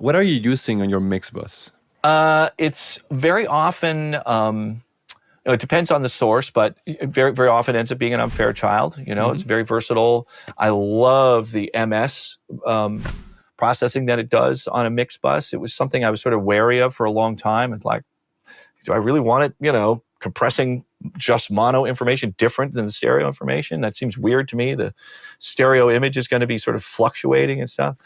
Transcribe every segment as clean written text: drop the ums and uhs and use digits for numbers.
What are you using on your mix bus? It's very often, it depends on the source, but it very, very often ends up being an Unfairchild. It's very versatile. I love the MS processing that it does on a mix bus. It was something I was sort of wary of for a long time. It's like, do I really want it, compressing just mono information different than the stereo information? That seems weird to me. The stereo image is going to be sort of fluctuating and stuff.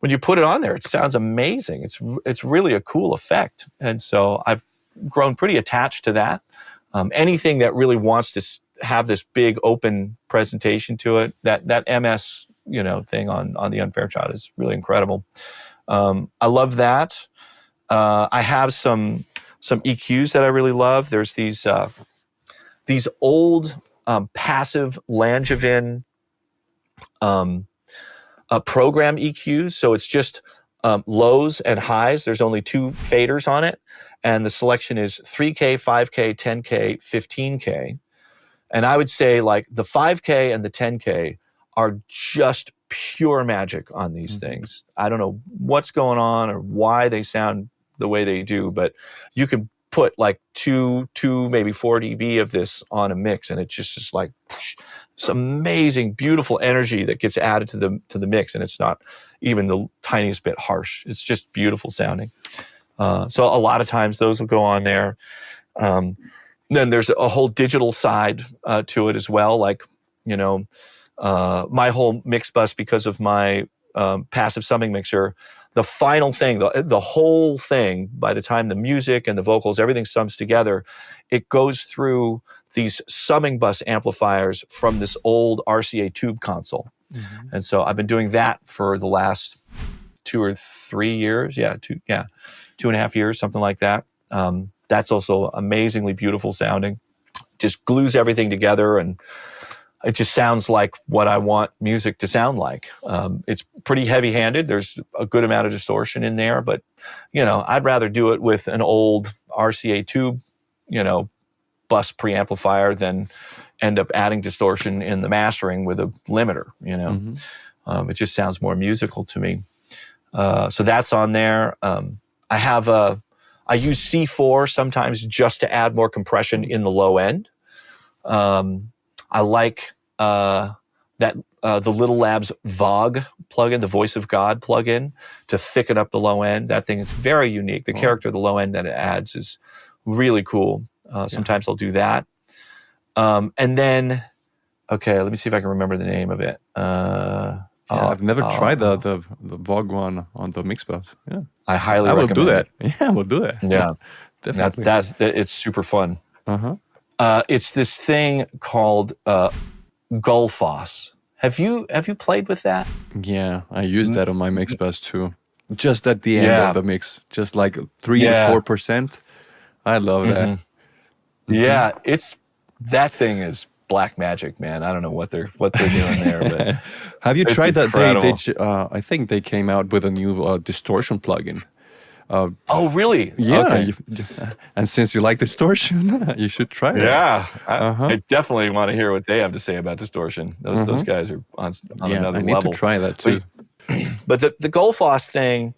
When you put it on there, it sounds amazing. It's really a cool effect. And so I've grown pretty attached to that. Anything that really wants to have this big open presentation to it, that MS thing on the Unfairchild is really incredible. I love that. I have some EQs that I really love. There's these old passive Langevin program EQs. So it's just lows and highs. There's only 2 faders on it. And the selection is 3K, 5K, 10K, 15K. And I would say like the 5K and the 10K are just pure magic on these things. I don't know what's going on or why they sound the way they do, but you can put like 2 maybe 4 dB of this on a mix, and it's just like this amazing, beautiful energy that gets added to the mix, and it's not even the tiniest bit harsh. It's just beautiful sounding. So a lot of times those will go on there. Then there's a whole digital side to it as well. Like, my whole mix bus, because of my passive summing mixer, the final thing, the whole thing, by the time the music and the vocals, everything sums together, it goes through these summing bus amplifiers from this old RCA tube console. And so I've been doing that for the last 2 or 3 years. 2.5 years, something like that. That's also amazingly beautiful sounding. Just glues everything together, and it just sounds like what I want music to sound like. It's pretty heavy-handed. There's a good amount of distortion in there, but, I'd rather do it with an old RCA tube, bus preamplifier than end up adding distortion in the mastering with a limiter, It just sounds more musical to me. So that's on there. I use C4 sometimes just to add more compression in the low end. I like the Little Labs VOG plugin, the Voice of God plugin, to thicken up the low end. That thing is very unique. The character of the low end that it adds is really cool. Sometimes I'll do that. And then, okay, let me see if I can remember the name of it. I've never tried the VOG one on the mix bus. Yeah, I highly recommend will do that. it. Yeah, we'll do that. Yeah, definitely. It's super fun. It's this thing called Gullfoss. Have you played with that? Yeah, I use that on my mix bus too. Just at the end of the mix, just like 3 to 4%. I love that. Yeah, that thing is black magic, man. I don't know what they're doing there, but have you tried incredible. that? I think they came out with a new distortion plugin. Oh, really? Yeah. Okay. And since you like distortion, you should try it. Yeah. I definitely want to hear what they have to say about distortion. Those guys are on another level. I need to try that too. But the Gullfoss thing,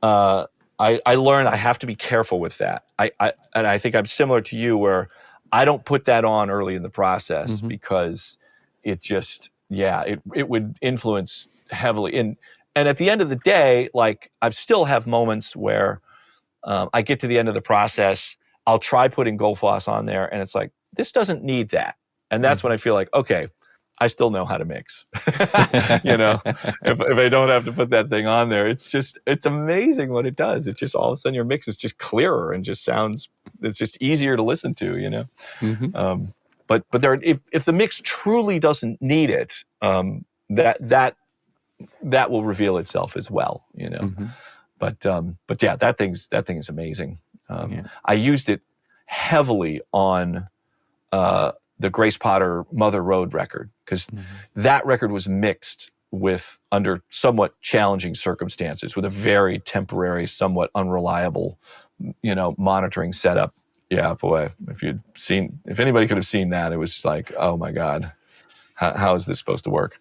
I learned I have to be careful with that. And I think I'm similar to you, where I don't put that on early in the process because it just, it would influence heavily. And at the end of the day, like, I still have moments where I get to the end of the process, I'll try putting Gullfoss on there, and it's like, this doesn't need that. And that's when I feel like, okay, I still know how to mix. If I don't have to put that thing on there, it's amazing what it does. It's just all of a sudden your mix is just clearer and just sounds, it's just easier to listen to, But there, if the mix truly doesn't need it, that will reveal itself as well, But yeah, that thing is amazing. I used it heavily on the Grace Potter Mother Road record, because that record was mixed under somewhat challenging circumstances, with a very temporary, somewhat unreliable, monitoring setup. Yeah, boy, if anybody could have seen that, it was like, oh my God, how is this supposed to work?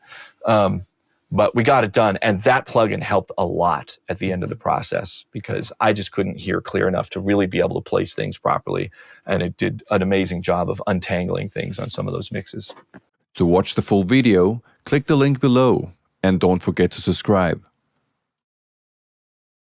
But we got it done. And that plugin helped a lot at the end of the process because I just couldn't hear clear enough to really be able to place things properly. And it did an amazing job of untangling things on some of those mixes. To watch the full video, click the link below and don't forget to subscribe.